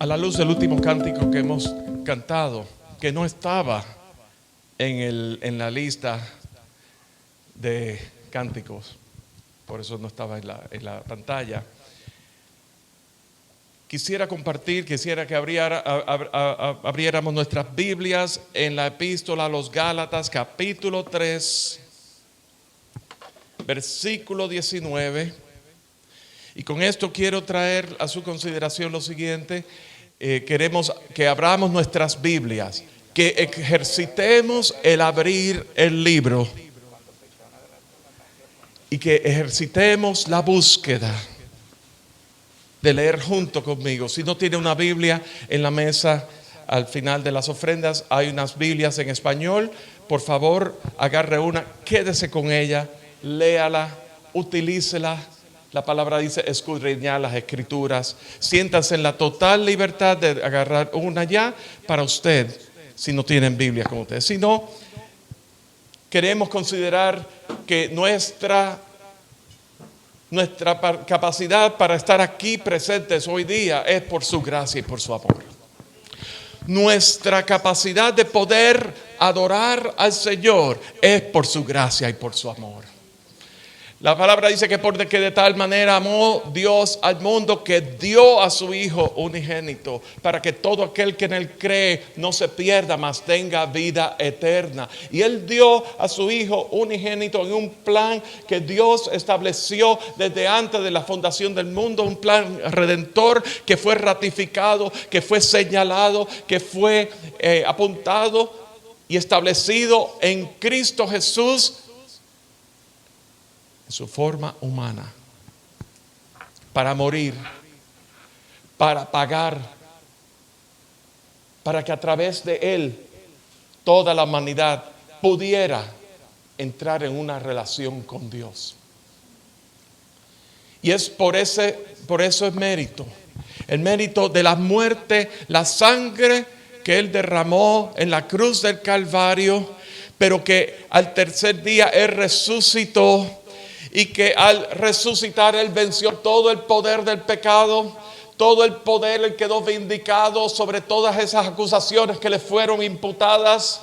A la luz del último cántico que hemos cantado, que no estaba en la lista de cánticos, por eso no estaba en la pantalla. Quisiera que abriéramos nuestras Biblias en la epístola a los Gálatas, capítulo 3, versículo 19. Y con esto quiero traer a su consideración lo siguiente. Queremos que abramos nuestras Biblias, que ejercitemos el abrir el libro y que ejercitemos la búsqueda de leer junto conmigo. Si no tiene una Biblia en la mesa, al final de las ofrendas hay unas Biblias en español. Por favor, agarre una, quédese con ella, léala, utilícela. La palabra dice escudriñar las escrituras. Siéntanse en la total libertad de agarrar una ya para usted, si no tienen Biblia con usted. Si no, queremos considerar que nuestra capacidad para estar aquí presentes hoy día es por su gracia y por su amor. Nuestra capacidad de poder adorar al Señor es por su gracia y por su amor. La palabra dice que porque de tal manera amó Dios al mundo que dio a su Hijo unigénito para que todo aquel que en Él cree no se pierda, mas tenga vida eterna. Y Él dio a su Hijo unigénito en un plan que Dios estableció desde antes de la fundación del mundo, un plan redentor que fue ratificado, que fue señalado, que fue apuntado y establecido en Cristo Jesús, en su forma humana, para morir, para pagar, para que a través de Él toda la humanidad pudiera entrar en una relación con Dios. Y es por eso es mérito, el mérito de la muerte, la sangre que Él derramó en la cruz del Calvario, pero que al tercer día Él resucitó. Y que al resucitar Él venció todo el poder del pecado, todo el poder, Él quedó vindicado sobre todas esas acusaciones que le fueron imputadas.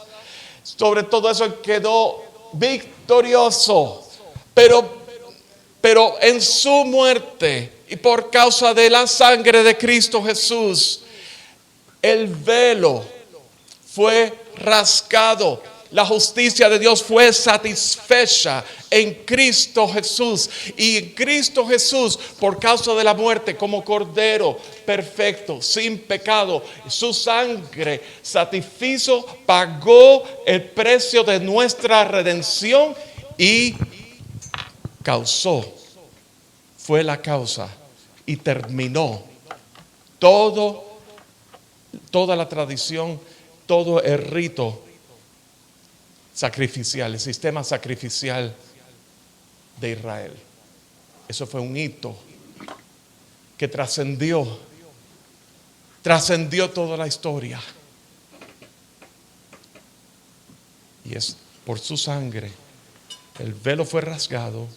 Sobre todo eso Él quedó victorioso. Pero en su muerte y por causa de la sangre de Cristo Jesús, el velo fue rasgado. La justicia de Dios fue satisfecha en Cristo Jesús. Y en Cristo Jesús, por causa de la muerte, como cordero perfecto, sin pecado, su sangre satisfizo, pagó el precio de nuestra redención y fue la causa y terminó toda la tradición, todo el rito sacrificial, el sistema sacrificial de Israel. Eso fue un hito que trascendió toda la historia. Y es por su sangre, el velo fue rasgado,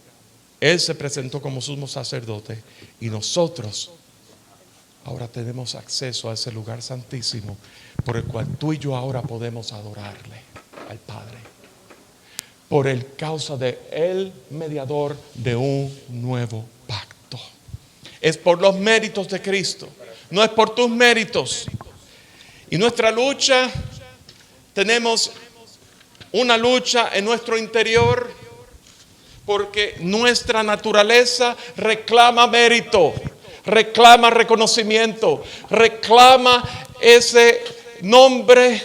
Él se presentó como sumo sacerdote y nosotros ahora tenemos acceso a ese lugar santísimo por el cual tú y yo ahora podemos adorarle al Padre, por el causa de el mediador de un nuevo pacto. Es por los méritos de Cristo, no es por tus méritos. Y nuestra lucha, tenemos una lucha en nuestro interior, porque nuestra naturaleza reclama mérito, reclama reconocimiento, reclama ese nombre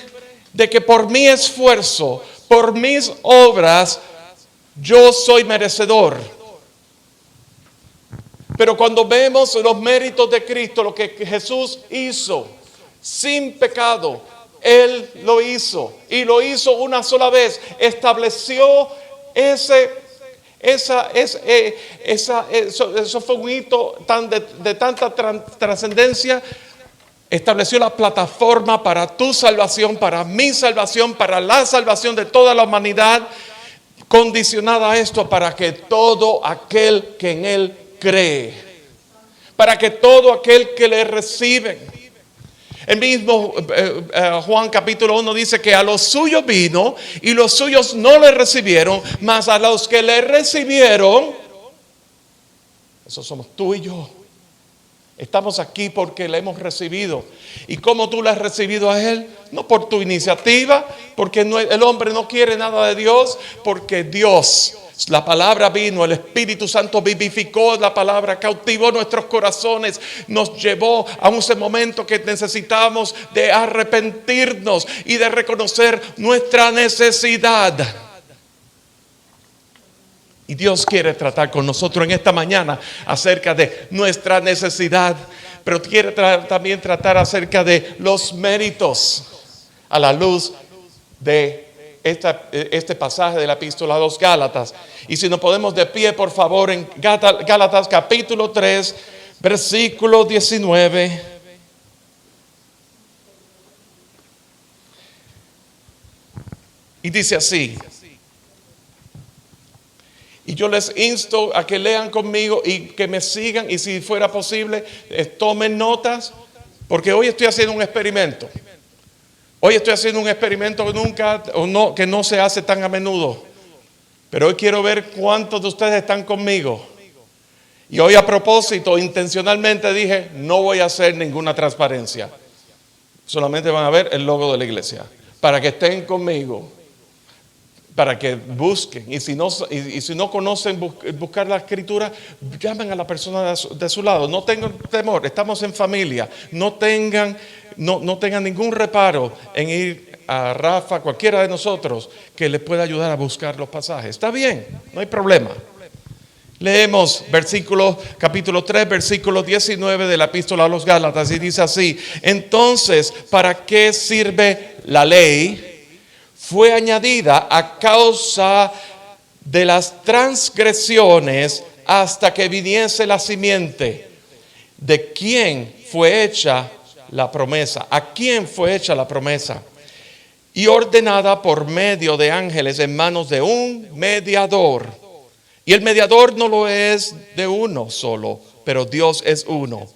de que por mi esfuerzo, por mis obras, yo soy merecedor. Pero cuando vemos los méritos de Cristo, lo que Jesús hizo sin pecado, Él lo hizo y lo hizo una sola vez. Estableció eso fue un hito de tanta trascendencia. Estableció la plataforma para tu salvación, para mi salvación, para la salvación de toda la humanidad, condicionada a esto para que todo aquel que en Él cree, para que todo aquel que le recibe, El mismo Juan capítulo 1 dice que a los suyos vino y los suyos no le recibieron, mas a los que le recibieron, esos somos tú y yo. Estamos aquí porque le hemos recibido. ¿Y cómo tú le has recibido a Él? No por tu iniciativa, porque el hombre no quiere nada de Dios, porque Dios, la palabra vino, el Espíritu Santo vivificó la palabra, cautivó nuestros corazones, nos llevó a ese momento que necesitamos de arrepentirnos y de reconocer nuestra necesidad. Y Dios quiere tratar con nosotros en esta mañana acerca de nuestra necesidad, pero quiere también tratar acerca de los méritos a la luz de este pasaje de la epístola a los Gálatas. Y si nos podemos de pie, por favor, en Gálatas capítulo 3, versículo 19. Y dice así. Y yo les insto a que lean conmigo y que me sigan, y si fuera posible, tomen notas, porque hoy estoy haciendo un experimento. Hoy estoy haciendo un experimento que no se hace tan a menudo. Pero hoy quiero ver cuántos de ustedes están conmigo. Y hoy a propósito, intencionalmente dije, no voy a hacer ninguna transparencia. Solamente van a ver el logo de la iglesia, para que estén conmigo. Para que busquen, y si no conocen buscar la escritura, llamen a la persona de su lado. No tengan temor, estamos en familia. No tengan ningún reparo en ir a Rafa, cualquiera de nosotros, que les pueda ayudar a buscar los pasajes. Está bien, no hay problema. Leemos capítulo 3, versículo 19 de la epístola a los Gálatas, y dice así: entonces, ¿para qué sirve la ley? Fue añadida a causa de las transgresiones hasta que viniese la simiente. ¿De quién fue hecha la promesa? ¿A quién fue hecha la promesa? Y ordenada por medio de ángeles en manos de un mediador. Y el mediador no lo es de uno solo, pero Dios es uno.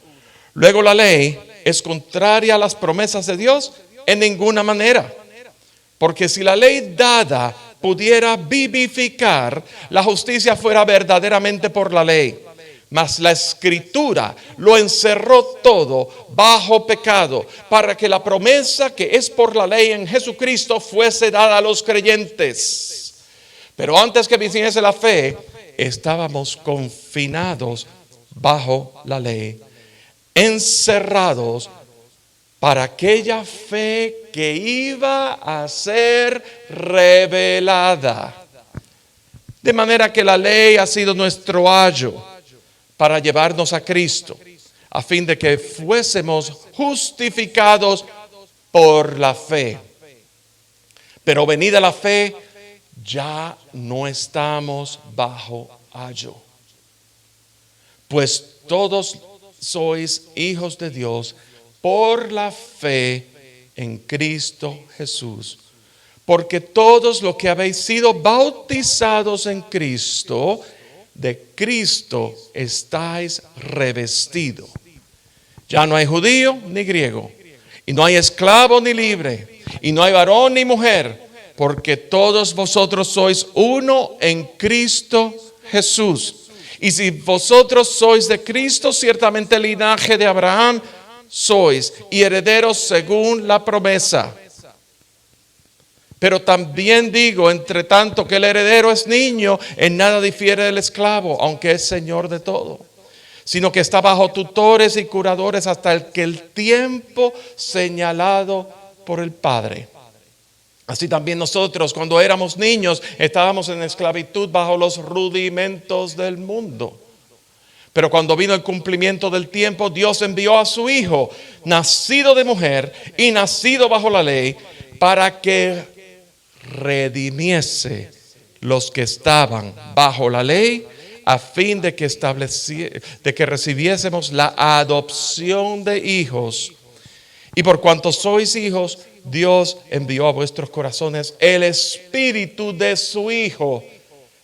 Luego la ley es contraria a las promesas de Dios en ninguna manera. Porque si la ley dada pudiera vivificar, la justicia fuera verdaderamente por la ley. Mas la escritura lo encerró todo bajo pecado, para que la promesa que es por la ley en Jesucristo fuese dada a los creyentes. Pero antes que viniese la fe, estábamos confinados bajo la ley, encerrados para aquella fe que iba a ser revelada. De manera que la ley ha sido nuestro ayo para llevarnos a Cristo, a fin de que fuésemos justificados por la fe. Pero venida la fe, ya no estamos bajo ayo. Pues todos sois hijos de Dios por la fe en Cristo Jesús. Porque todos los que habéis sido bautizados en Cristo, de Cristo estáis revestidos. Ya no hay judío ni griego, y no hay esclavo ni libre, y no hay varón ni mujer, porque todos vosotros sois uno en Cristo Jesús. Y si vosotros sois de Cristo, ciertamente el linaje de Abraham sois, y herederos según la promesa. Pero también digo, entre tanto que el heredero es niño, en nada difiere del esclavo, aunque es señor de todo, sino que está bajo tutores y curadores hasta que el tiempo señalado por el Padre. Así también nosotros, cuando éramos niños, estábamos en esclavitud bajo los rudimentos del mundo. Pero cuando vino el cumplimiento del tiempo, Dios envió a su Hijo, nacido de mujer y nacido bajo la ley, para que redimiese los que estaban bajo la ley, a fin de que recibiésemos la adopción de hijos. Y por cuanto sois hijos, Dios envió a vuestros corazones el Espíritu de su Hijo,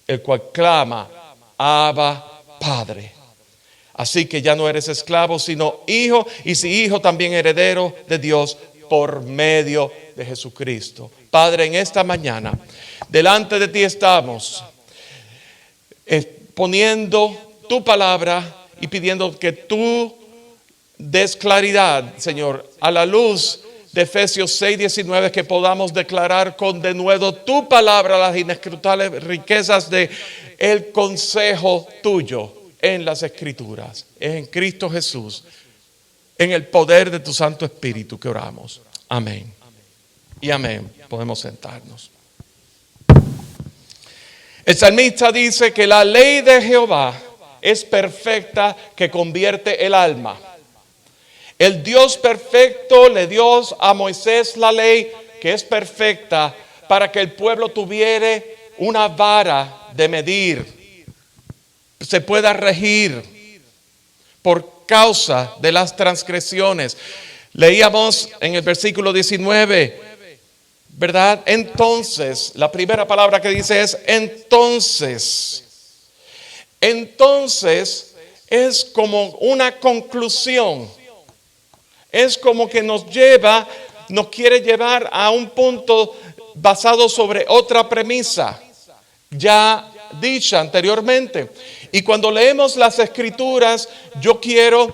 el cual clama: Abba, Padre. Así que ya no eres esclavo, sino hijo, y si hijo, también heredero de Dios por medio de Jesucristo. Padre, en esta mañana, delante de ti estamos poniendo tu palabra y pidiendo que tú des claridad, Señor, a la luz de Efesios 6:19, que podamos declarar con denuedo tu palabra, las inescrutables riquezas de el consejo tuyo en las Escrituras. Es en Cristo Jesús, en el poder de tu Santo Espíritu que oramos. Amén. Y amén. Podemos sentarnos. El salmista dice que la ley de Jehová es perfecta, que convierte el alma. El Dios perfecto le dio a Moisés la ley que es perfecta para que el pueblo tuviera una vara de medir, se pueda regir por causa de las transgresiones. Leíamos en el versículo 19, ¿verdad? Entonces, la primera palabra que dice es entonces. Entonces es como una conclusión. Es como que nos quiere llevar a un punto basado sobre otra premisa ya dicha anteriormente. Y cuando leemos las Escrituras, yo quiero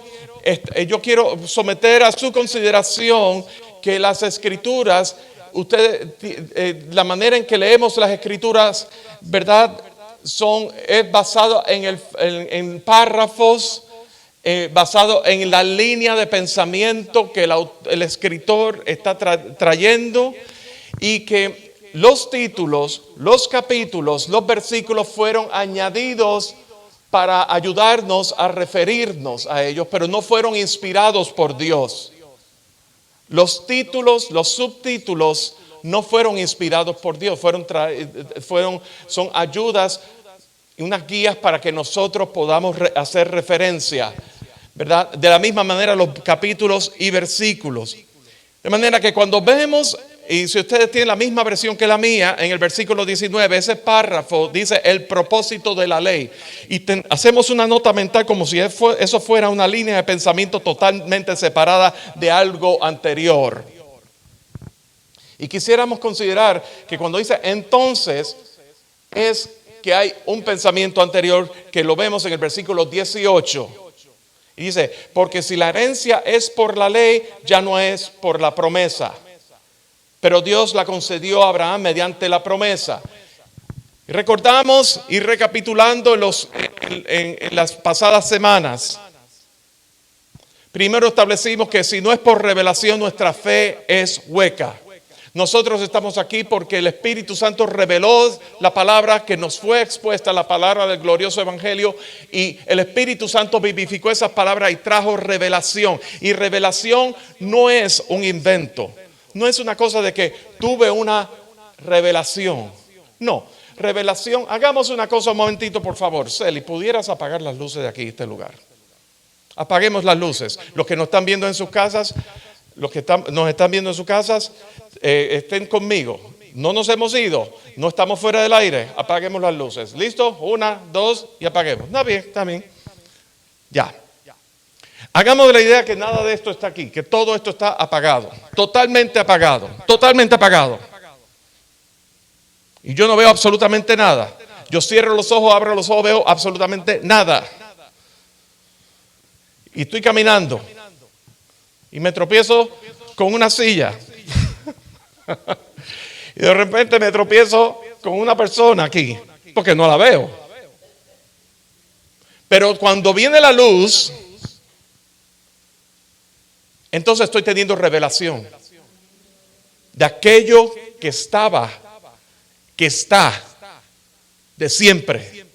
someter a su consideración que las Escrituras, la manera en que leemos las Escrituras, ¿verdad? Es basado en párrafos, basado en la línea de pensamiento que el escritor está trayendo, y que los títulos, los capítulos, los versículos fueron añadidos para ayudarnos a referirnos a ellos, pero no fueron inspirados por Dios. Los títulos, los subtítulos no fueron inspirados por Dios, son ayudas y unas guías para que nosotros podamos hacer referencia, ¿verdad? De la misma manera los capítulos y versículos. De manera que cuando vemos, y si ustedes tienen la misma versión que la mía, en el versículo 19, ese párrafo dice el propósito de la ley. Y hacemos una nota mental como si eso fuera una línea de pensamiento totalmente separada de algo anterior. Y quisiéramos considerar que cuando dice entonces, es que hay un pensamiento anterior que lo vemos en el versículo 18. Y dice, porque si la herencia es por la ley, ya no es por la promesa. Pero Dios la concedió a Abraham mediante la promesa. Y recordamos y recapitulando en las pasadas semanas. Primero establecimos que si no es por revelación, nuestra fe es hueca. Nosotros estamos aquí porque el Espíritu Santo reveló la palabra que nos fue expuesta, la palabra del glorioso evangelio, y el Espíritu Santo vivificó esas palabras y trajo revelación. Y revelación no es un invento, no es una cosa de que tuve una revelación. No, revelación, hagamos una cosa un momentito por favor. Celi, ¿pudieras apagar las luces de aquí, este lugar? Apaguemos las luces. Los que nos están viendo en sus casas, nos están viendo en sus casas, estén conmigo. No nos hemos ido, no estamos fuera del aire. Apaguemos las luces. ¿Listo? 1, 2 y apaguemos. Está bien. Ya. Hagamos la idea que nada de esto está aquí, que todo esto está apagado, totalmente apagado, totalmente apagado. Y yo no veo absolutamente nada. Yo cierro los ojos, abro los ojos, veo absolutamente nada. Y estoy caminando y me tropiezo con una silla. Y de repente me tropiezo con una persona aquí, porque no la veo. Pero cuando viene la luz, entonces estoy teniendo revelación de aquello que está de siempre.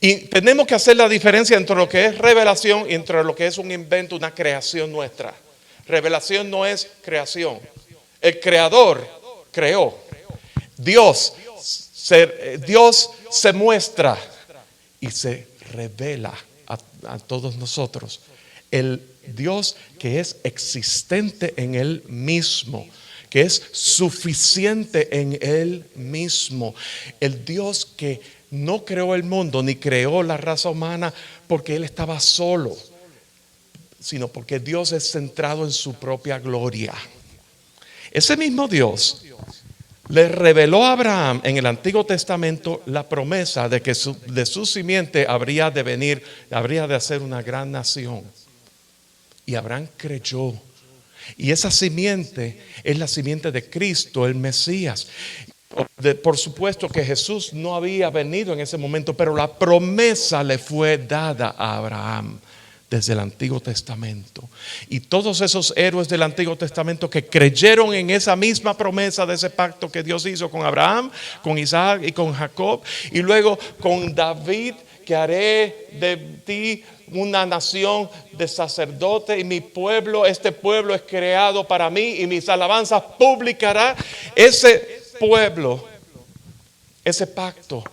Y tenemos que hacer la diferencia entre lo que es revelación y entre lo que es un invento, una creación nuestra. Revelación no es creación. El creador creó. Dios se muestra y se revela a todos nosotros. El Dios que es existente en Él mismo, que es suficiente en Él mismo. El Dios que no creó el mundo ni creó la raza humana porque Él estaba solo, sino porque Dios es centrado en su propia gloria. Ese mismo Dios le reveló a Abraham en el Antiguo Testamento la promesa de que de su simiente habría de hacer una gran nación. Y Abraham creyó. Y esa simiente es la simiente de Cristo, el Mesías. Por supuesto que Jesús no había venido en ese momento, pero la promesa le fue dada a Abraham desde el Antiguo Testamento. Y todos esos héroes del Antiguo Testamento que creyeron en esa misma promesa de ese pacto que Dios hizo con Abraham, con Isaac y con Jacob, y luego con David, que haré de ti una nación de sacerdotes, y mi pueblo, este pueblo es creado para mí, y mis alabanzas publicará. Ese pueblo, ese pacto,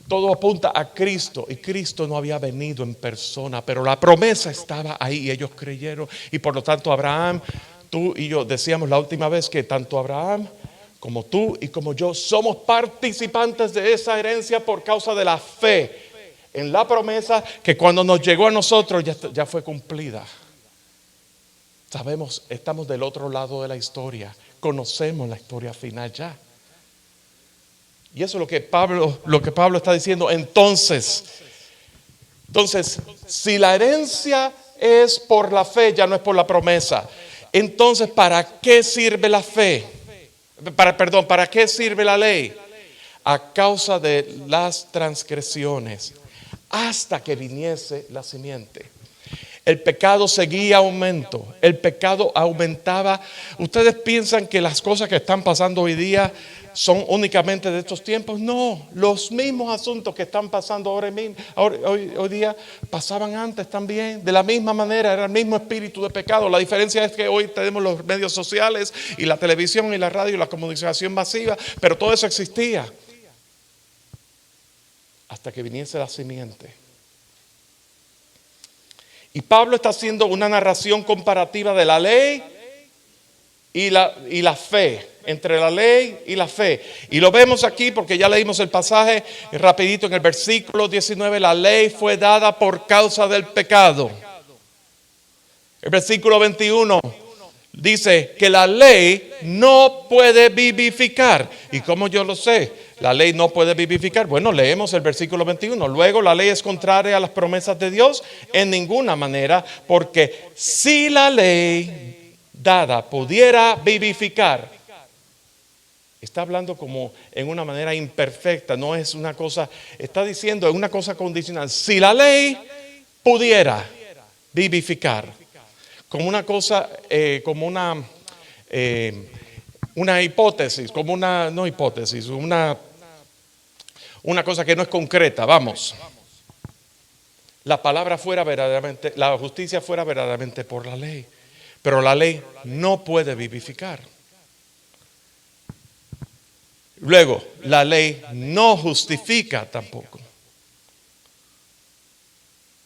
todo apunta a Cristo, y Cristo no había venido en persona, pero la promesa estaba ahí y ellos creyeron. Y por lo tanto Abraham, tú y yo decíamos la última vez que tanto Abraham como tú y como yo somos participantes de esa herencia por causa de la fe en la promesa que cuando nos llegó a nosotros ya fue cumplida. Sabemos, estamos del otro lado de la historia, conocemos la historia final ya. Y eso es lo que Pablo está diciendo. Entonces, si la herencia es por la fe, ya no es por la promesa. Entonces, ¿para qué sirve la fe? ¿Para qué sirve la ley? A causa de las transgresiones, hasta que viniese la simiente. El pecado seguía aumento. El pecado aumentaba. ¿Ustedes piensan que las cosas que están pasando hoy día son únicamente de estos tiempos? No, los mismos asuntos que están pasando hoy día pasaban antes también. De la misma manera, era el mismo espíritu de pecado. La diferencia es que hoy tenemos los medios sociales y la televisión y la radio y la comunicación masiva, pero todo eso existía hasta que viniese la simiente. Y Pablo está haciendo una narración comparativa de la ley y la fe, entre la ley y la fe. Y lo vemos aquí porque ya leímos el pasaje rapidito en el versículo 19. La ley fue dada por causa del pecado. El versículo 21 dice que la ley no puede vivificar. ¿Y cómo yo lo sé? La ley no puede vivificar. Bueno, leemos el versículo 21. Luego, la ley es contraria a las promesas de Dios en ninguna manera, porque si la ley dada pudiera vivificar, está hablando como en una manera imperfecta, no es una cosa, está diciendo es una cosa condicional. Si la ley pudiera vivificar, como una cosa, como una hipótesis, como una, no hipótesis, una cosa que no es concreta, vamos. La palabra fuera verdaderamente, la justicia fuera verdaderamente por la ley, pero la ley no puede vivificar. Luego, la ley no justifica tampoco.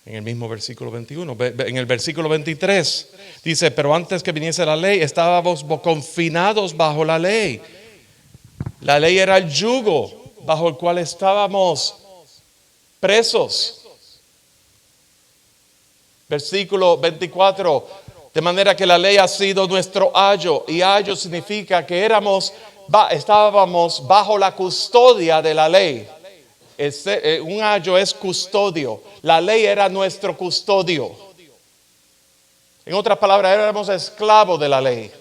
En el mismo versículo 21, en el versículo 23 dice, pero antes que viniese la ley estábamos confinados bajo la ley. La ley era el yugo bajo el cual estábamos presos. Versículo 24, de manera que la ley ha sido nuestro ayo, y ayo significa que estábamos bajo la custodia de la ley. Un ayo es custodio. La ley era nuestro custodio. En otras palabras, éramos esclavos de la ley.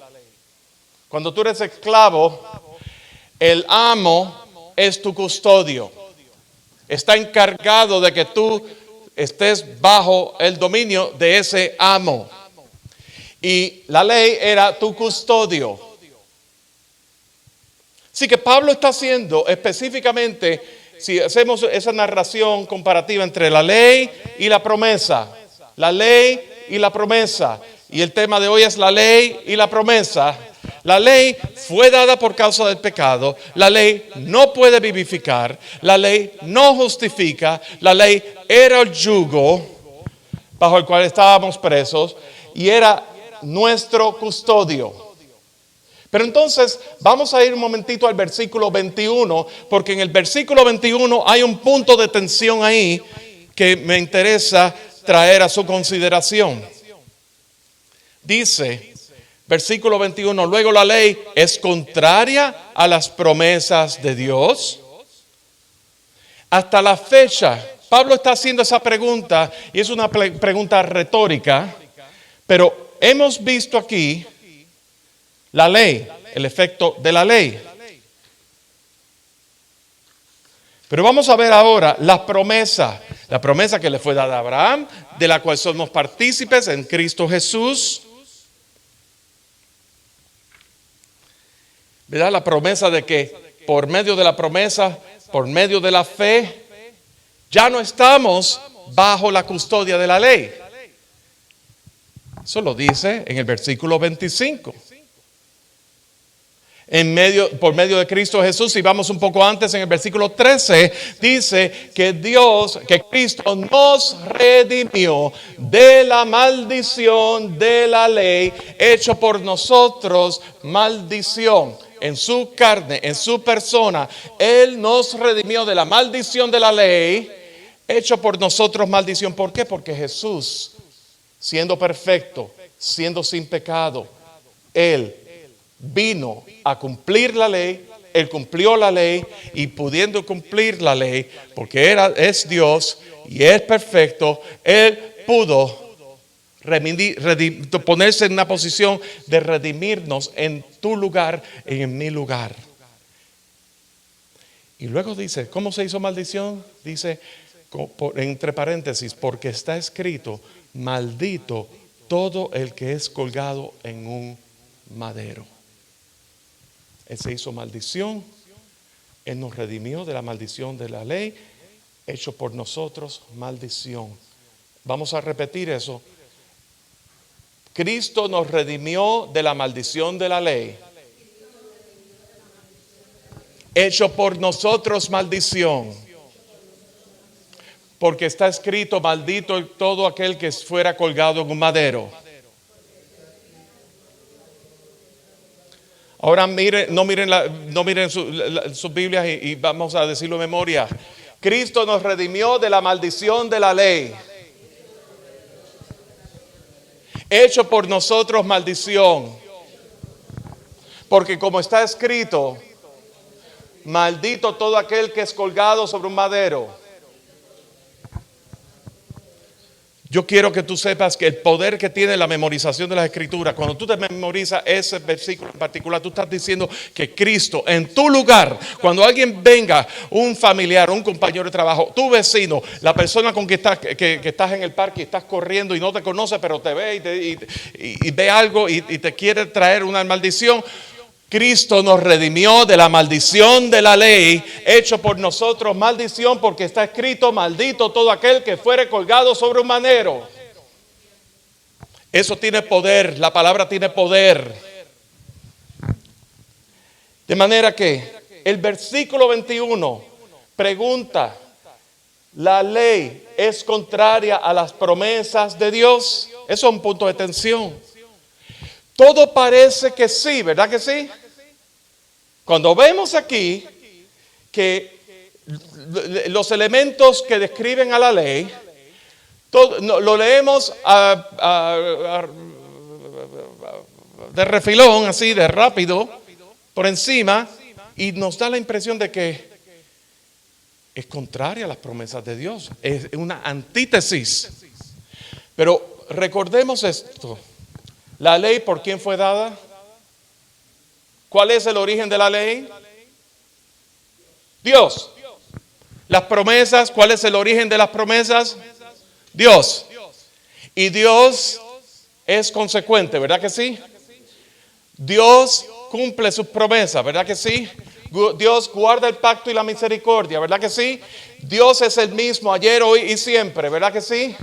Cuando tú eres esclavo, el amo es tu custodio. Está encargado de que tú estés bajo el dominio de ese amo. Y la ley era tu custodio. Así que Pablo está haciendo específicamente, si hacemos esa narración comparativa entre la ley y la promesa, la ley y la promesa, y el tema de hoy es la ley y la promesa. La ley fue dada por causa del pecado, la ley no puede vivificar, la ley no justifica, la ley era el yugo bajo el cual estábamos presos y era nuestro custodio. Pero entonces vamos a ir un momentito al versículo 21, porque en el versículo 21 hay un punto de tensión ahí que me interesa traer a su consideración. Dice, versículo 21, luego la ley es contraria a las promesas de Dios. Hasta la fecha, Pablo está haciendo esa pregunta y es una pregunta retórica, pero hemos visto aquí la ley, el efecto de la ley. Pero vamos a ver ahora la promesa que le fue dada a Abraham, de la cual somos partícipes en Cristo Jesús. ¿Verdad? La promesa de que por medio de la promesa, por medio de la fe, ya no estamos bajo la custodia de la ley. Eso lo dice en el versículo 25. Por medio de Cristo Jesús, y vamos un poco antes, en el versículo 13, dice que Cristo nos redimió de la maldición de la ley, hecho por nosotros maldición. En su carne, en su persona, Él nos redimió de la maldición de la ley, hecho por nosotros maldición. ¿Por qué? Porque Jesús, siendo perfecto, siendo sin pecado, Él vino a cumplir la ley. Él cumplió la ley, y pudiendo cumplir la ley, porque es Dios y es perfecto, Él pudo ponerse en una posición de redimirnos en tu lugar y en mi lugar. Y luego dice, ¿cómo se hizo maldición? Dice, entre paréntesis, porque está escrito, maldito todo el que es colgado en un madero. Él se hizo maldición, Él nos redimió de la maldición de la ley, hecho por nosotros maldición. Vamos a repetir eso. Cristo nos redimió de la maldición de la ley, hecho por nosotros maldición, porque está escrito, maldito todo aquel que fuera colgado en un madero. Ahora no miren sus Biblias y vamos a decirlo de memoria. Cristo nos redimió de la maldición de la ley, hecho por nosotros maldición, porque como está escrito, maldito todo aquel que es colgado sobre un madero. Yo quiero que tú sepas que el poder que tiene la memorización de las Escrituras, cuando tú te memorizas ese versículo en particular, tú estás diciendo que Cristo en tu lugar, cuando alguien venga, un familiar, un compañero de trabajo, tu vecino, la persona con que estás en el parque y estás corriendo y no te conoce, pero te ve y ve algo y te quiere traer una maldición, Cristo nos redimió de la maldición de la ley, hecho por nosotros maldición, porque está escrito, maldito todo aquel que fuere colgado sobre un madero. Eso tiene poder, la palabra tiene poder. De manera que el versículo 21 pregunta, ¿la ley es contraria a las promesas de Dios? Eso es un punto de tensión. Todo parece que sí, ¿verdad que sí? Cuando vemos aquí que los elementos que describen a la ley, lo leemos de refilón, así de rápido, por encima, y nos da la impresión de que es contraria a las promesas de Dios, es una antítesis. Pero recordemos esto, la ley, ¿por quién fue dada? ¿Cuál es el origen de la ley? Dios. Las promesas, ¿cuál es el origen de las promesas? Dios. Y Dios es consecuente, ¿verdad que sí? Dios cumple sus promesas, ¿verdad que sí? Dios guarda el pacto y la misericordia, ¿verdad que sí? Dios es el mismo ayer, hoy y siempre, ¿verdad que sí?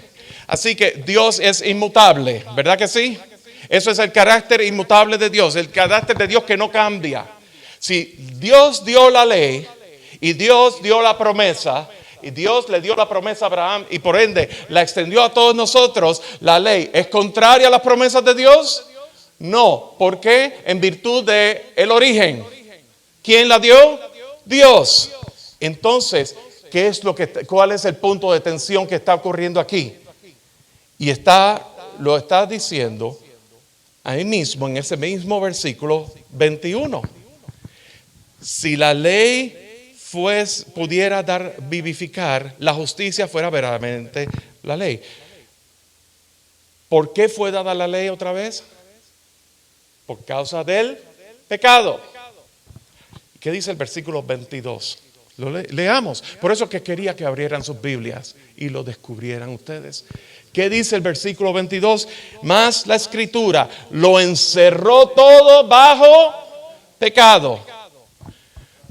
Así que Dios es inmutable, ¿verdad que sí? Eso es el carácter inmutable de Dios, el carácter de Dios que no cambia. Si Dios dio la ley y Dios dio la promesa, y Dios le dio la promesa a Abraham y por ende la extendió a todos nosotros, la ley ¿es contraria a las promesas de Dios? No. ¿Por qué? En virtud de el origen. ¿Quién la dio? Dios. Entonces, ¿cuál es el punto de tensión que está ocurriendo aquí? Y lo está diciendo ahí mismo, en ese mismo versículo 21. Si la ley pudiera vivificar, la justicia fuera verdaderamente la ley. ¿Por qué fue dada la ley otra vez? Por causa del pecado. ¿Qué dice el versículo 22? Leamos. Por eso que quería que abrieran sus Biblias y lo descubrieran ustedes. ¿Qué dice el versículo 22? Mas la Escritura lo encerró todo bajo pecado,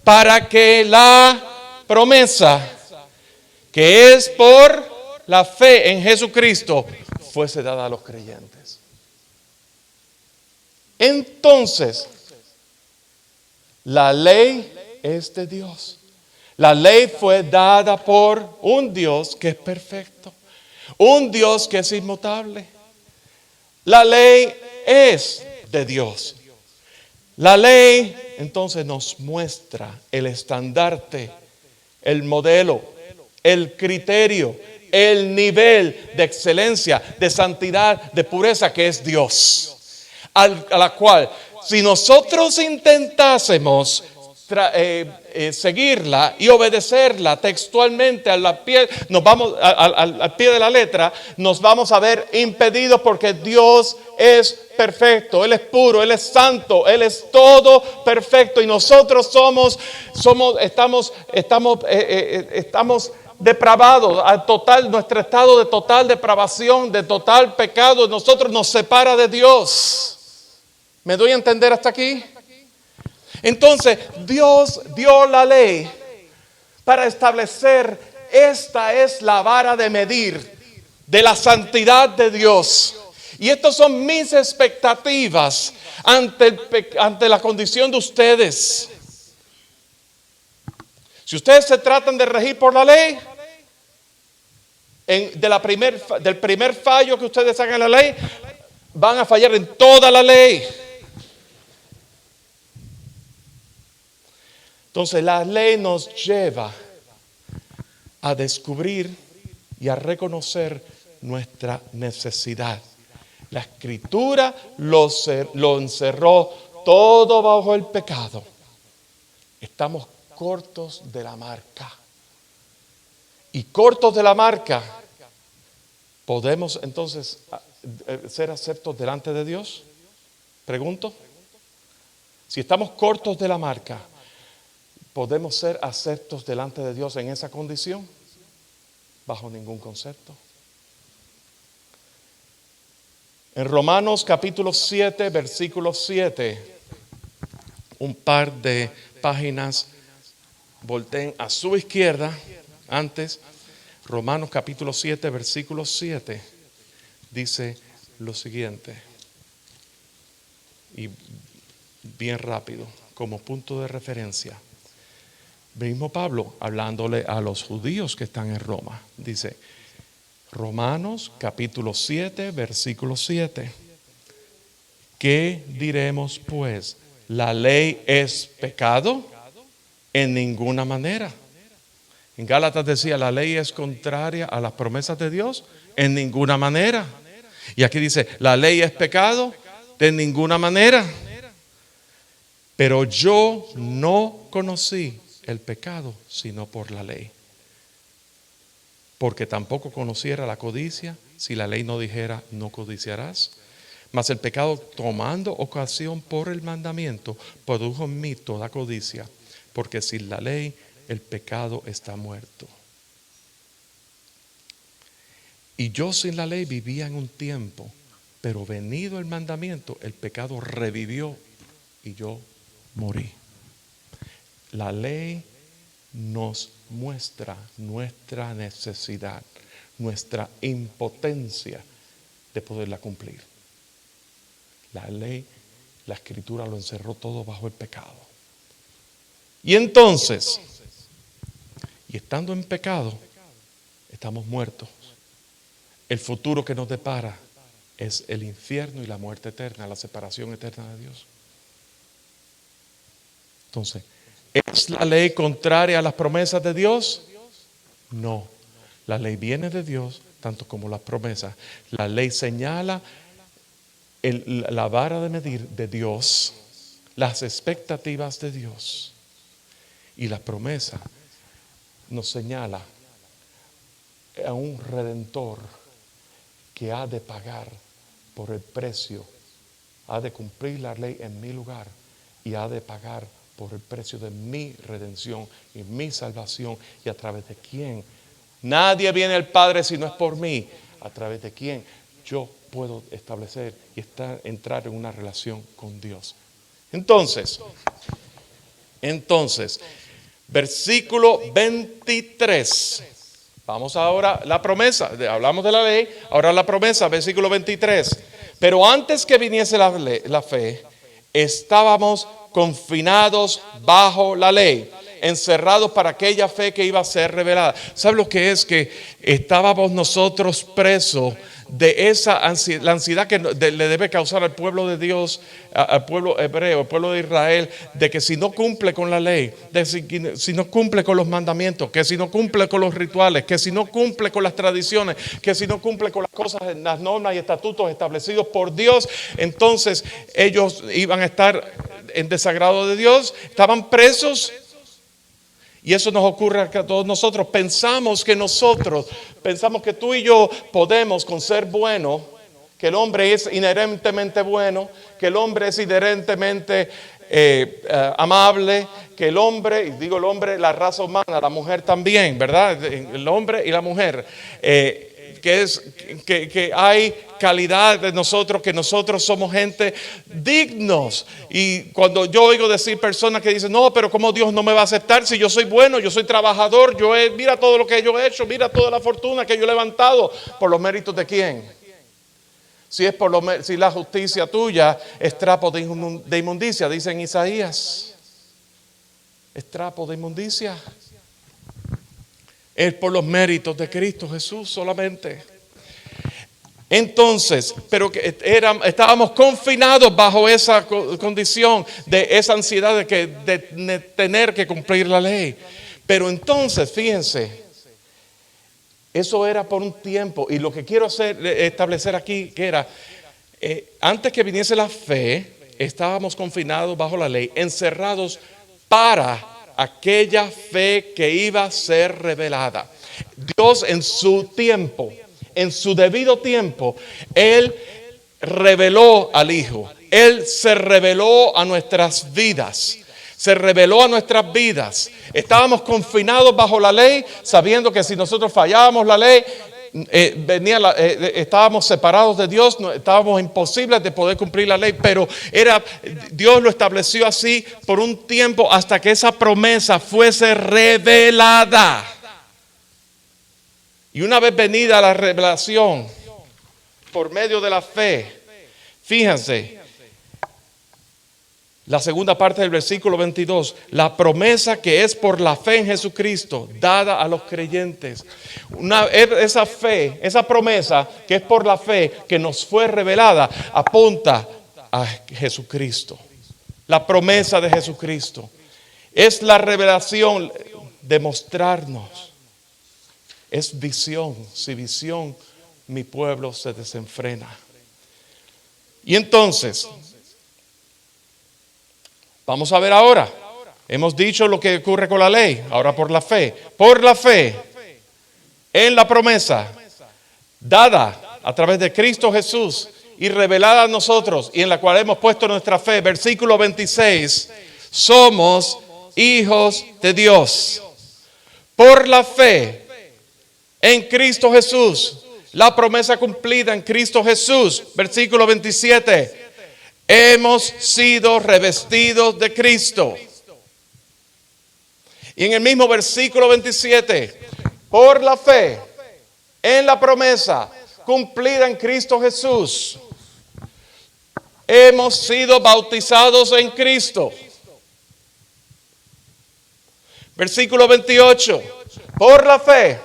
para que la promesa que es por la fe en Jesucristo fuese dada a los creyentes. Entonces, la ley es de Dios. La ley fue dada por un Dios que es perfecto, un Dios que es inmutable. La ley es de Dios. La ley entonces nos muestra el estandarte, el modelo, el criterio, el nivel de excelencia, de santidad, de pureza que es Dios. A la cual, si nosotros intentásemos seguirla y obedecerla textualmente al pie de la letra, nos vamos a ver impedidos porque Dios es perfecto, Él es puro, Él es santo, Él es todo perfecto y nosotros estamos depravados, nuestro estado de total depravación, de total pecado, nosotros nos separa de Dios. ¿Me doy a entender hasta aquí? Entonces, Dios dio la ley para establecer, esta es la vara de medir de la santidad de Dios. Y estas son mis expectativas ante la condición de ustedes. Si ustedes se tratan de regir por la ley, del primer fallo que ustedes hagan en la ley, van a fallar en toda la ley. Entonces la ley nos lleva a descubrir y a reconocer nuestra necesidad. La Escritura lo encerró todo bajo el pecado. Estamos cortos de la marca. Y cortos de la marca, ¿podemos entonces ser aceptos delante de Dios? Pregunto. Si estamos cortos de la marca, ¿podemos ser aceptos delante de Dios en esa condición? Bajo ningún concepto. En Romanos capítulo 7, versículo 7, un par de páginas, volteen a su izquierda, antes, Romanos capítulo 7, versículo 7, dice lo siguiente, y bien rápido, como punto de referencia. Mismo Pablo hablándole a los judíos que están en Roma. Dice, Romanos capítulo 7, versículo 7. ¿Qué diremos pues? ¿La ley es pecado? En ninguna manera. En Gálatas decía, ¿la ley es contraria a las promesas de Dios? En ninguna manera. Y aquí dice, ¿la ley es pecado? De ninguna manera. Pero yo no conocí el pecado, sino por la ley. Porque tampoco conociera la codicia, si la ley no dijera, no codiciarás. Mas el pecado, tomando ocasión por el mandamiento, produjo en mí toda codicia. Porque sin la ley, el pecado está muerto. Y yo sin la ley vivía en un tiempo, pero venido el mandamiento, el pecado revivió y yo morí. La ley nos muestra nuestra necesidad, nuestra impotencia de poderla cumplir. La ley, la Escritura lo encerró todo bajo el pecado. Y entonces, y estando en pecado, estamos muertos. El futuro que nos depara es el infierno y la muerte eterna, la separación eterna de Dios. Entonces, ¿es la ley contraria a las promesas de Dios? No. La ley viene de Dios, tanto como las promesas. La ley señala la vara de medir de Dios, las expectativas de Dios. Y la promesa nos señala a un redentor que ha de pagar por el precio, ha de cumplir la ley en mi lugar y ha de pagar por el precio de mi redención y mi salvación, y a través de quién nadie viene al Padre si no es por mí, a través de quién yo puedo establecer y entrar en una relación con Dios. Entonces, versículo 23. Vamos ahora a la promesa. Hablamos de la ley, ahora la promesa, versículo 23. Pero antes que viniese la fe, estábamos confinados bajo la ley, encerrados para aquella fe que iba a ser revelada. ¿Sabe lo que es? Que estábamos nosotros presos de esa ansiedad, la ansiedad que le debe causar al pueblo de Dios, al pueblo hebreo, al pueblo de Israel, de que si no cumple con la ley, de si no cumple con los mandamientos, que si no cumple con los rituales, que si no cumple con las tradiciones, que si no cumple con las cosas, las normas y estatutos establecidos por Dios, entonces ellos iban a estar en desagrado de Dios, estaban presos. Y eso nos ocurre a todos nosotros. Pensamos que tú y yo podemos, con ser bueno, que el hombre es inherentemente bueno, que el hombre es inherentemente amable, que el hombre, y digo el hombre, la raza humana, la mujer también, ¿verdad? El hombre y la mujer, que hay calidad de nosotros, que nosotros somos gente dignos. Y cuando yo oigo decir personas que dicen, no, pero ¿cómo Dios no me va a aceptar si yo soy bueno, yo soy trabajador, mira todo lo que yo he hecho, mira toda la fortuna que yo he levantado? ¿Por los méritos de quién? Si la justicia tuya es trapo de inmundicia, dice en Isaías. Es trapo de inmundicia. Es por los méritos de Cristo Jesús solamente. Entonces, pero estábamos confinados bajo esa condición de esa ansiedad de tener que cumplir la ley. Pero entonces, fíjense, eso era por un tiempo. Y lo que quiero establecer aquí, que era, antes que viniese la fe, estábamos confinados bajo la ley, encerrados para aquella fe que iba a ser revelada. Dios en su tiempo, en su debido tiempo, Él reveló al Hijo. Él se reveló a nuestras vidas. Se reveló a nuestras vidas. Estábamos confinados bajo la ley, sabiendo que si nosotros fallábamos la ley, estábamos separados de Dios, estábamos imposibles de poder cumplir la ley, pero Dios lo estableció así por un tiempo hasta que esa promesa fuese revelada. Y una vez venida la revelación por medio de la fe, fíjense, la segunda parte del versículo 22, la promesa que es por la fe en Jesucristo, dada a los creyentes. Esa fe, esa promesa que es por la fe que nos fue revelada, apunta a Jesucristo. La promesa de Jesucristo es la revelación de mostrarnos. Es visión. Si visión, mi pueblo se desenfrena. Y entonces, vamos a ver ahora. Hemos dicho lo que ocurre con la ley. Ahora por la fe. Por la fe en la promesa dada a través de Cristo Jesús y revelada a nosotros y en la cual hemos puesto nuestra fe. Versículo 26. Somos hijos de Dios. Por la fe en Cristo Jesús. La promesa cumplida en Cristo Jesús. Versículo 27. Hemos sido revestidos de Cristo. Y en el mismo versículo 27, por la fe en la promesa cumplida en Cristo Jesús, hemos sido bautizados en Cristo. Versículo 28, por la fe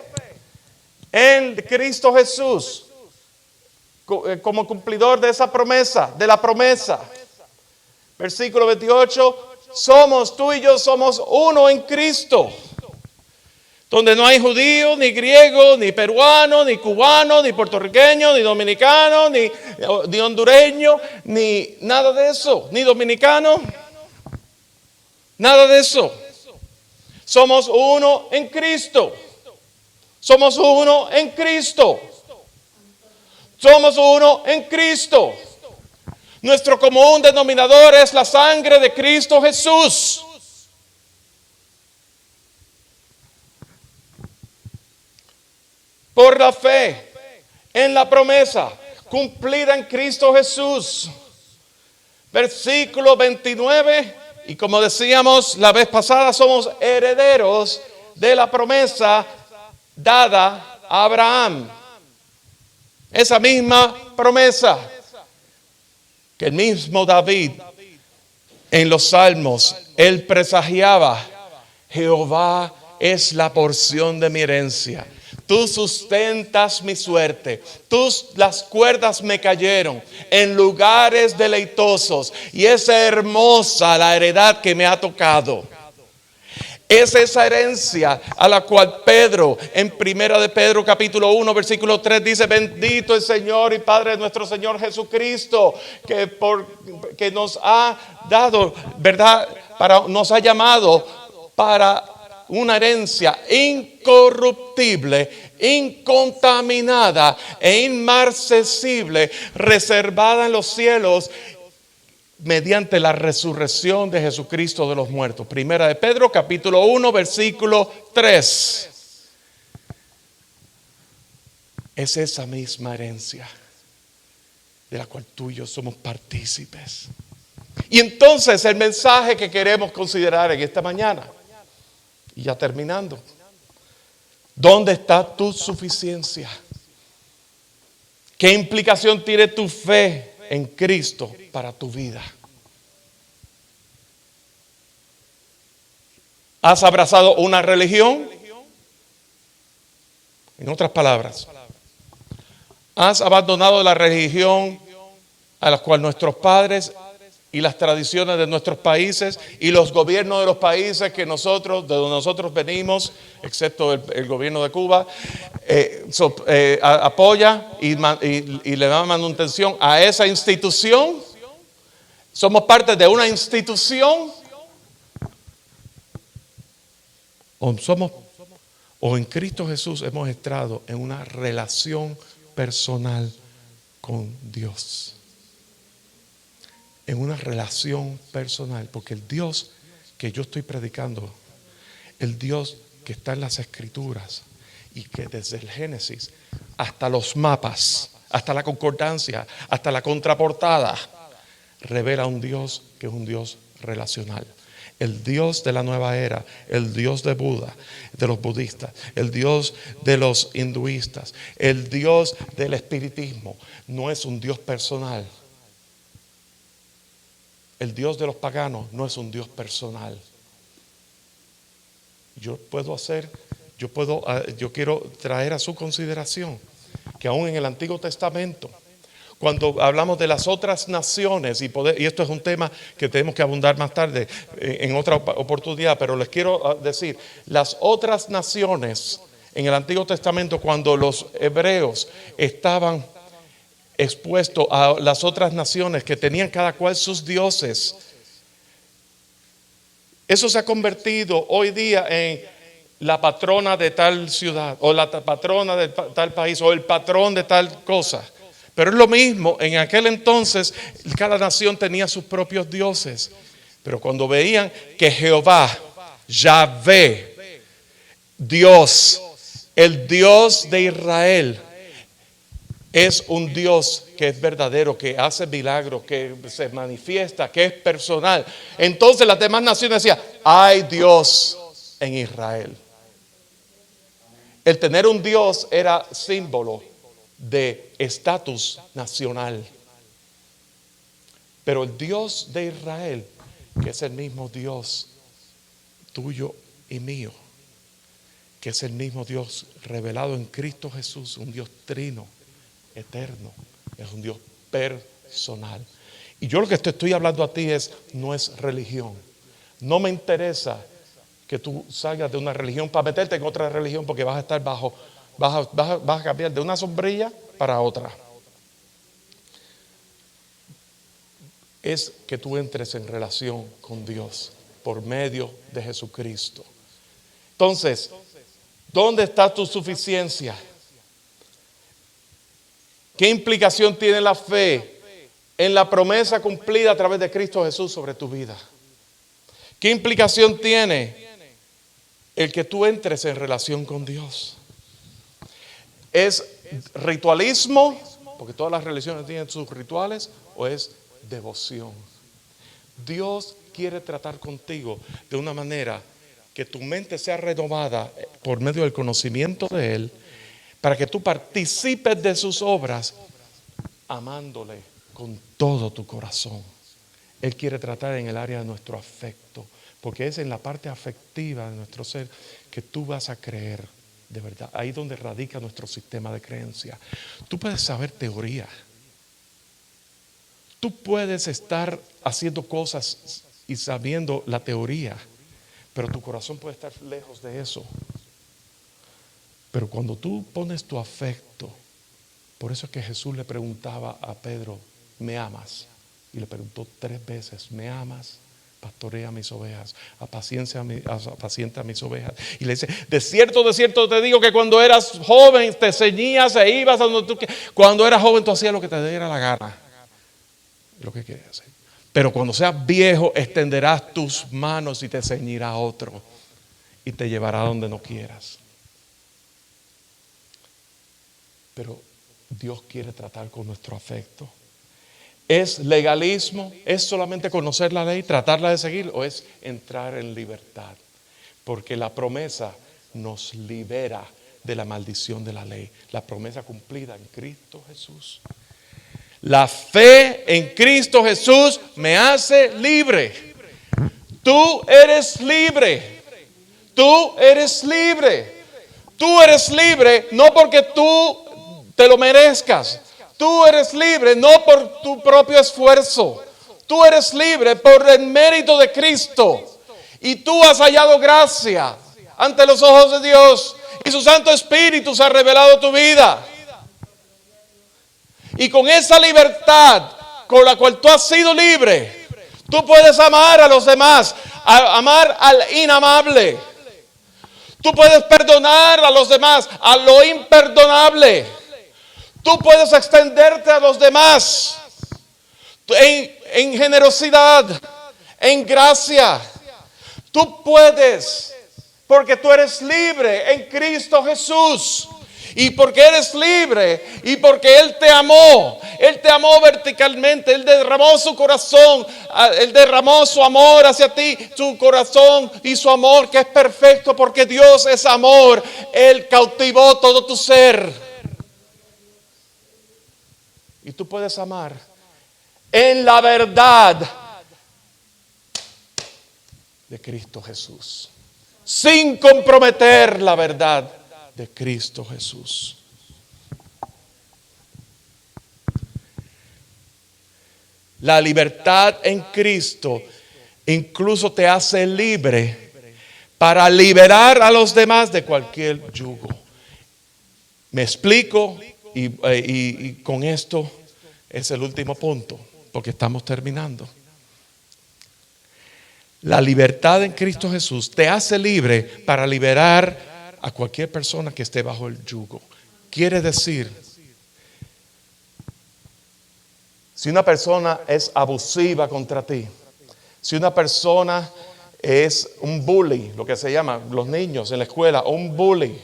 en Cristo Jesús, como cumplidor de esa promesa, de la promesa. Versículo 28, tú y yo somos uno en Cristo. Donde no hay judío, ni griego, ni peruano, ni cubano, ni puertorriqueño, ni dominicano, ni hondureño, ni nada de eso, ni dominicano, nada de eso. Somos uno en Cristo. Somos uno en Cristo. Somos uno en Cristo. Nuestro común denominador es la sangre de Cristo Jesús. Por la fe en la promesa cumplida en Cristo Jesús. Versículo 29. Y como decíamos la vez pasada, somos herederos de la promesa dada a Abraham. Esa misma promesa que el mismo David en los Salmos, él presagiaba: Jehová es la porción de mi herencia. Tú sustentas mi suerte. Las cuerdas me cayeron en lugares deleitosos. Y es hermosa la heredad que me ha tocado. Es esa herencia a la cual Pedro, en primera de Pedro capítulo 1, versículo 3, dice: bendito el Señor y Padre de nuestro Señor Jesucristo, que nos ha dado, ¿verdad? Nos ha llamado para una herencia incorruptible, incontaminada e inmarcesible, reservada en los cielos mediante la resurrección de Jesucristo de los muertos. Primera de Pedro capítulo 1 versículo 3. Es esa misma herencia de la cual tú y yo somos partícipes. Y entonces el mensaje que queremos considerar en esta mañana, y ya terminando: ¿dónde está tu suficiencia? ¿Qué implicación tiene tu fe en Cristo para tu vida? ¿Has abrazado una religión? En otras palabras, ¿has abandonado la religión a la cual nuestros padres y las tradiciones de nuestros países y los gobiernos de los países de donde nosotros venimos, excepto el gobierno de Cuba, apoya y le da manutención a esa institución? ¿Somos parte de una institución? ¿O en Cristo Jesús hemos entrado en una relación personal con Dios? En una relación personal, porque el Dios que yo estoy predicando, el Dios que está en las Escrituras y que desde el Génesis hasta los mapas, hasta la concordancia, hasta la contraportada, revela un Dios que es un Dios relacional. El Dios de la nueva era, el Dios de Buda, de los budistas, el Dios de los hinduistas, el Dios del espiritismo, no es un Dios personal. El Dios de los paganos no es un Dios personal. Yo quiero traer a su consideración que aún en el Antiguo Testamento, cuando hablamos de las otras naciones, y esto es un tema que tenemos que abundar más tarde en otra oportunidad, pero les quiero decir, las otras naciones en el Antiguo Testamento, cuando los hebreos estaban expuesto a las otras naciones que tenían cada cual sus dioses, eso se ha convertido hoy día en la patrona de tal ciudad, o la patrona de tal país, o el patrón de tal cosa. Pero es lo mismo, en aquel entonces cada nación tenía sus propios dioses. Pero cuando veían que Jehová, Yahvé, Dios, el Dios de Israel, es un Dios que es verdadero, que hace milagros, que se manifiesta, que es personal, entonces las demás naciones decían: hay Dios en Israel. El tener un Dios era símbolo de estatus nacional. Pero el Dios de Israel, que es el mismo Dios tuyo y mío, que es el mismo Dios revelado en Cristo Jesús, un Dios trino, eterno, Es un Dios personal. Y yo lo que te estoy hablando a ti no es religión. No me interesa que tú salgas de una religión para meterte en otra religión, porque vas a estar vas a cambiar de una sombrilla para otra. Es que tú entres en relación con Dios por medio de Jesucristo. Entonces, ¿dónde está tu suficiencia? ¿Qué implicación tiene la fe en la promesa cumplida a través de Cristo Jesús sobre tu vida? ¿Qué implicación tiene el que tú entres en relación con Dios? ¿Es ritualismo? Porque todas las religiones tienen sus rituales. ¿O es devoción? Dios quiere tratar contigo de una manera que tu mente sea renovada por medio del conocimiento de Él, para que tú participes de sus obras amándole con todo tu corazón. Él quiere tratar en el área de nuestro afecto, porque es en la parte afectiva de nuestro ser que tú vas a creer de verdad. Ahí es donde radica nuestro sistema de creencia. Tú puedes saber teoría. Tú puedes estar haciendo cosas y sabiendo la teoría, pero tu corazón puede estar lejos de eso. Pero cuando tú pones tu afecto, por eso es que Jesús le preguntaba a Pedro, ¿me amas? Y le preguntó 3 veces, ¿me amas? Pastorea mis ovejas, apacienta mis ovejas. Y le dice, de cierto te digo que cuando eras joven te ceñías e ibas a donde tú quieras. Cuando eras joven tú hacías lo que te diera la gana. Lo que querías hacer. Pero cuando seas viejo extenderás tus manos y te ceñirá a otro y te llevará donde no quieras. Pero Dios quiere tratar con nuestro afecto. ¿Es legalismo? ¿Es solamente conocer la ley, tratarla de seguir? ¿O es entrar en libertad? Porque la promesa nos libera de la maldición de la ley. La promesa cumplida en Cristo Jesús. La fe en Cristo Jesús me hace libre. Tú eres libre. Tú eres libre. Tú eres libre no porque tú te lo merezcas. Tú eres libre no por tu propio esfuerzo. Tú eres libre por el mérito de Cristo. Y tú has hallado gracia ante los ojos de Dios. Y su Santo Espíritu se ha revelado tu vida. Y con esa libertad con la cual tú has sido libre, tú puedes amar a los demás, amar al inamable. Tú puedes perdonar a los demás, a lo imperdonable. Tú puedes extenderte a los demás en generosidad, en gracia. Tú puedes, porque tú eres libre en Cristo Jesús. Y porque eres libre y porque Él te amó verticalmente, Él derramó su corazón, Él derramó su amor hacia ti, su corazón y su amor que es perfecto porque Dios es amor. Él cautivó todo tu ser. Y tú puedes amar en la verdad de Cristo Jesús, sin comprometer la verdad de Cristo Jesús. La libertad en Cristo incluso te hace libre para liberar a los demás de cualquier yugo. Me explico y con esto es el último punto, porque estamos terminando. La libertad en Cristo Jesús te hace libre para liberar a cualquier persona que esté bajo el yugo. Quiere decir, si una persona es abusiva contra ti, si una persona es un bully, lo que se llama los niños en la escuela, un bully,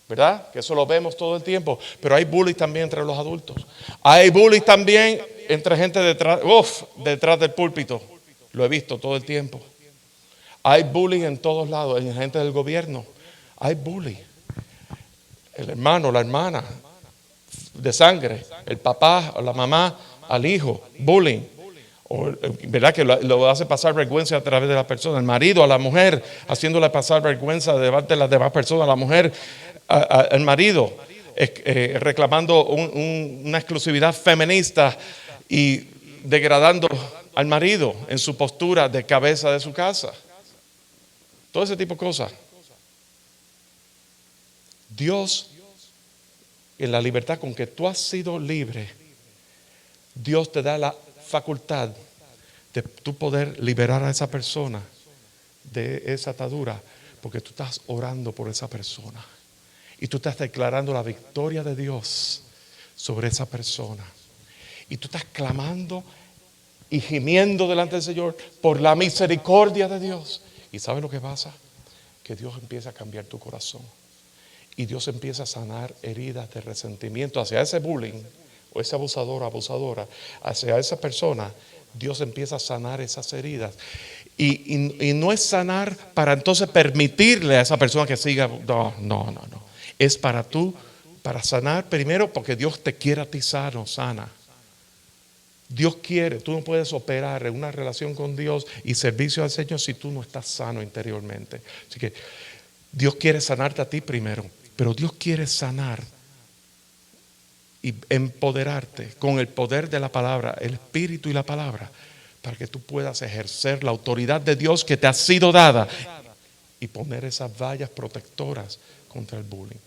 ¿verdad? Que eso lo vemos todo el tiempo, pero hay bullies también entre los adultos. Hay bullies también entre gente detrás del púlpito. Lo he visto todo el tiempo. Hay bullying en todos lados, en gente del gobierno. Hay bullying. El hermano, la hermana de sangre, el papá o la mamá al hijo, bullying. ¿Verdad? Que lo hace pasar vergüenza a través de la persona. El marido a la mujer, haciéndole pasar vergüenza delante de las demás personas. La mujer al marido. reclamando una exclusividad feminista y degradando al marido en su postura de cabeza de su casa. Todo ese tipo de cosas. Dios, en la libertad con que tú has sido libre, Dios te da la facultad de tú poder liberar a esa persona de esa atadura, porque tú estás orando por esa persona y tú estás declarando la victoria de Dios sobre esa persona y tú estás clamando y gimiendo delante del Señor por la misericordia de Dios. ¿Y sabes lo que pasa? Que Dios empieza a cambiar tu corazón y Dios empieza a sanar heridas de resentimiento hacia ese bullying o ese abusador o abusadora, hacia esa persona. Dios empieza a sanar esas heridas. Y no es sanar para entonces permitirle a esa persona que siga. No. Es para sanar primero, porque Dios te quiere a ti sano, sana. Dios quiere, tú no puedes operar en una relación con Dios y servicio al Señor si tú no estás sano interiormente. Así que Dios quiere sanarte a ti primero, pero Dios quiere sanar y empoderarte con el poder de la palabra, el Espíritu y la palabra, para que tú puedas ejercer la autoridad de Dios que te ha sido dada y poner esas vallas protectoras contra el bullying.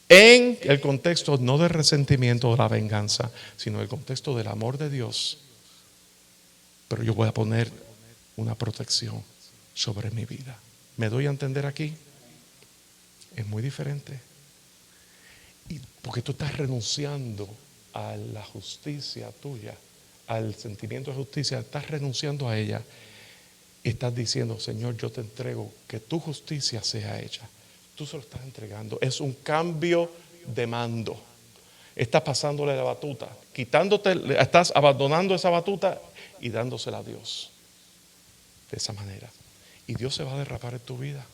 En el contexto no de resentimiento o de la venganza, sino el contexto del amor de Dios. Pero yo voy a poner una protección sobre mi vida. ¿Me doy a entender aquí? Es muy diferente. Y porque tú estás renunciando a la justicia tuya, al sentimiento de justicia, estás renunciando a ella. Y estás diciendo, Señor, yo te entrego que tu justicia sea hecha. Tú se lo estás entregando. Es un cambio de mando. Estás pasándole la batuta, estás abandonando esa batuta y dándosela a Dios. De esa manera. Y Dios se va a derramar en tu vida.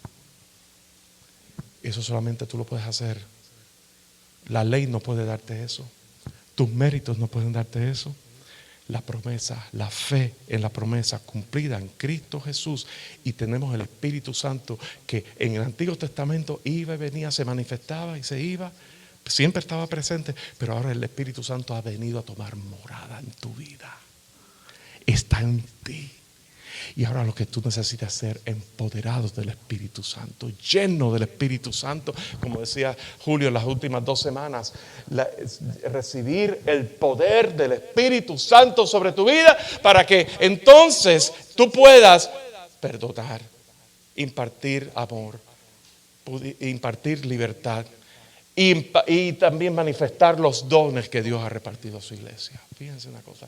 Eso solamente tú lo puedes hacer. La ley no puede darte eso. Tus méritos no pueden darte eso. La promesa, la fe en la promesa cumplida en Cristo Jesús, y tenemos el Espíritu Santo que en el Antiguo Testamento iba y venía, se manifestaba y se iba, siempre estaba presente, pero ahora el Espíritu Santo ha venido a tomar morada en tu vida, está en ti. Y ahora lo que tú necesitas es ser empoderado del Espíritu Santo, lleno del Espíritu Santo, como decía Julio en las últimas 2 semanas, recibir el poder del Espíritu Santo sobre tu vida para que entonces tú puedas perdonar, impartir amor, impartir libertad y también manifestar los dones que Dios ha repartido a su iglesia. Fíjense una cosa,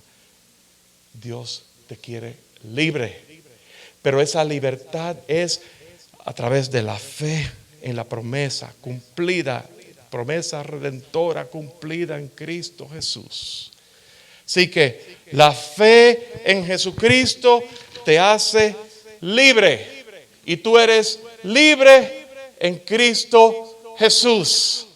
Dios te quiere libre, pero esa libertad es a través de la fe en la promesa cumplida, promesa redentora cumplida en Cristo Jesús. Así que la fe en Jesucristo te hace libre y tú eres libre en Cristo Jesús.